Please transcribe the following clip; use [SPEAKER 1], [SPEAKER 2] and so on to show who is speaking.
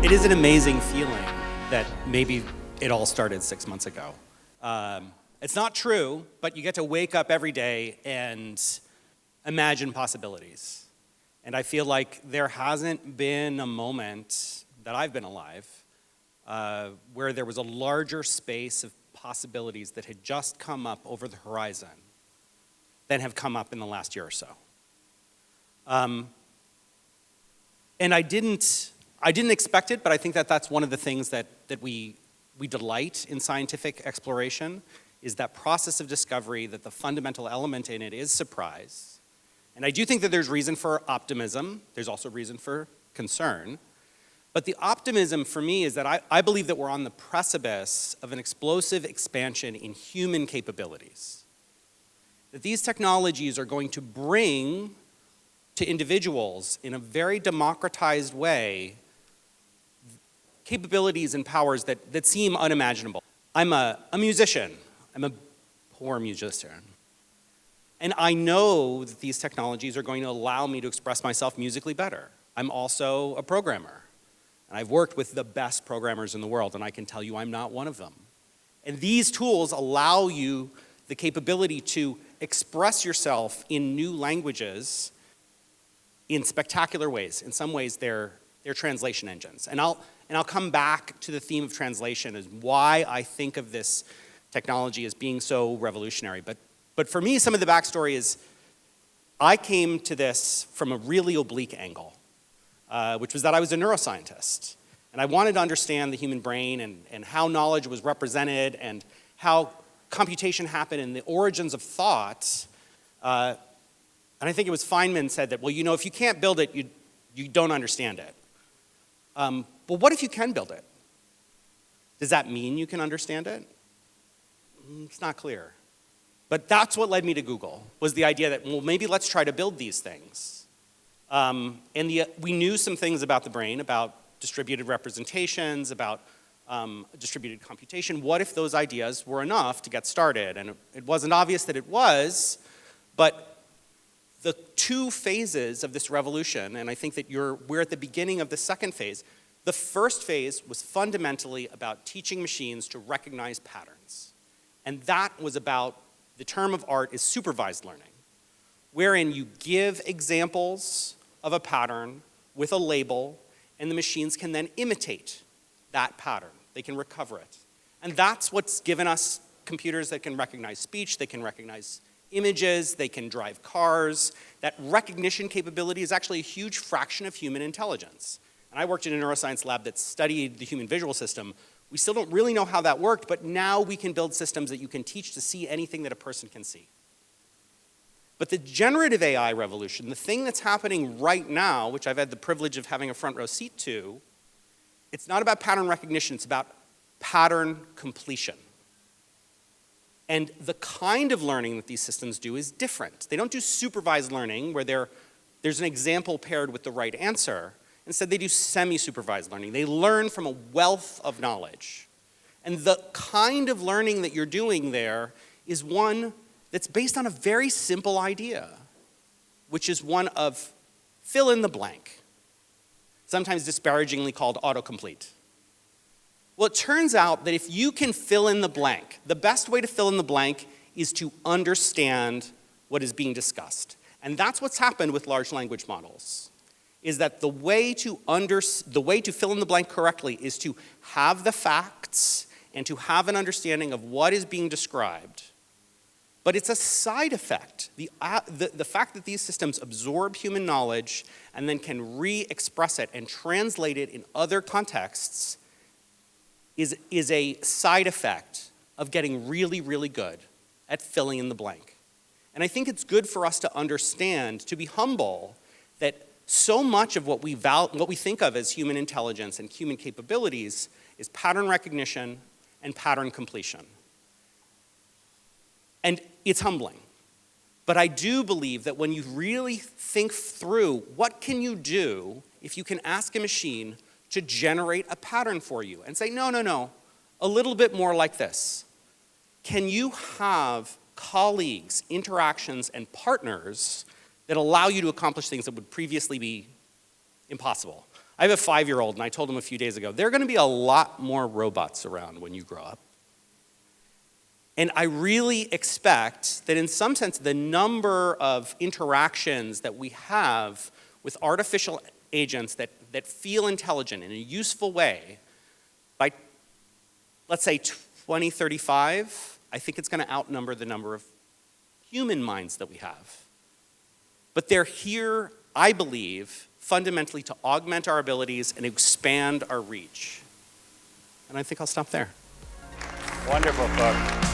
[SPEAKER 1] It is an amazing feeling that maybe it all started 6 months ago. It's not true, but you get to wake up every day and imagine possibilities. And I feel like there hasn't been a moment that I've been alive where there was a larger space of possibilities that had just come up over the horizon than have come up in the last year or so. And I didn't expect it, but I think that that's one of the things that we delight in scientific exploration, is that process of discovery, that the fundamental element in it is surprise. And I do think that there's reason for optimism. There's also reason for concern. But the optimism for me is that I believe that we're on the precipice of an explosive expansion in human capabilities. That these technologies are going to bring to individuals in a very democratized way capabilities and powers that seem unimaginable. I'm a musician. I'm a poor musician. And I know that these technologies are going to allow me to express myself musically better. I'm also a programmer. And I've worked with the best programmers in the world, and I can tell you I'm not one of them. And these tools allow you the capability to express yourself in new languages in spectacular ways. In some ways, they're translation engines. And I'll come back to the theme of translation as why I think of this technology as being so revolutionary. But for me, some of the backstory is I came to this from a really oblique angle, which was that I was a neuroscientist. And I wanted to understand the human brain and how knowledge was represented and how computation happened and the origins of thought. And I think it was Feynman said that, well, you know, if you can't build it, you don't understand it. But what if you can build it? Does that mean you can understand it? It's not clear. But that's what led me to Google, was the idea that, well, maybe let's try to build these things. We knew some things about the brain, about distributed representations, about distributed computation. What if those ideas were enough to get started? And it wasn't obvious that it was, but the two phases of this revolution, and I think that we're at the beginning of the second phase. The first phase was fundamentally about teaching machines to recognize patterns. And that was about, the term of art is supervised learning, wherein you give examples of a pattern with a label, and the machines can then imitate that pattern. They can recover it. And that's what's given us computers that can recognize speech, they can recognize images, they can drive cars. That recognition capability is actually a huge fraction of human intelligence. And I worked in a neuroscience lab that studied the human visual system. We still don't really know how that worked, but now we can build systems that you can teach to see anything that a person can see. But the generative AI revolution, the thing that's happening right now, which I've had the privilege of having a front row seat to, it's not about pattern recognition, it's about pattern completion. And the kind of learning that these systems do is different. They don't do supervised learning where there's an example paired with the right answer. Instead, they do semi-supervised learning. They learn from a wealth of knowledge. And the kind of learning that you're doing there is one that's based on a very simple idea, which is one of fill in the blank, sometimes disparagingly called autocomplete. Well, it turns out that if you can fill in the blank, the best way to fill in the blank is to understand what is being discussed. And that's what's happened with large language models, is that the way to fill in the blank correctly is to have the facts and to have an understanding of what is being described. But it's a side effect. The fact that these systems absorb human knowledge and then can re-express it and translate it in other contexts is a side effect of getting really, really good at filling in the blank. And I think it's good for us to understand, to be humble, that so much of what we think of as human intelligence and human capabilities is pattern recognition and pattern completion. And it's humbling. But I do believe that when you really think through what can you do if you can ask a machine to generate a pattern for you and say, no, a little bit more like this. Can you have colleagues, interactions, and partners that allow you to accomplish things that would previously be impossible? I have a 5-year-old, and I told him a few days ago, there are going to be a lot more robots around when you grow up. And I really expect that in some sense, the number of interactions that we have with artificial agents that feel intelligent in a useful way, by, let's say, 2035, I think it's going to outnumber the number of human minds that we have. But they're here, I believe, fundamentally to augment our abilities and expand our reach. And I think I'll stop there.
[SPEAKER 2] Wonderful, folks.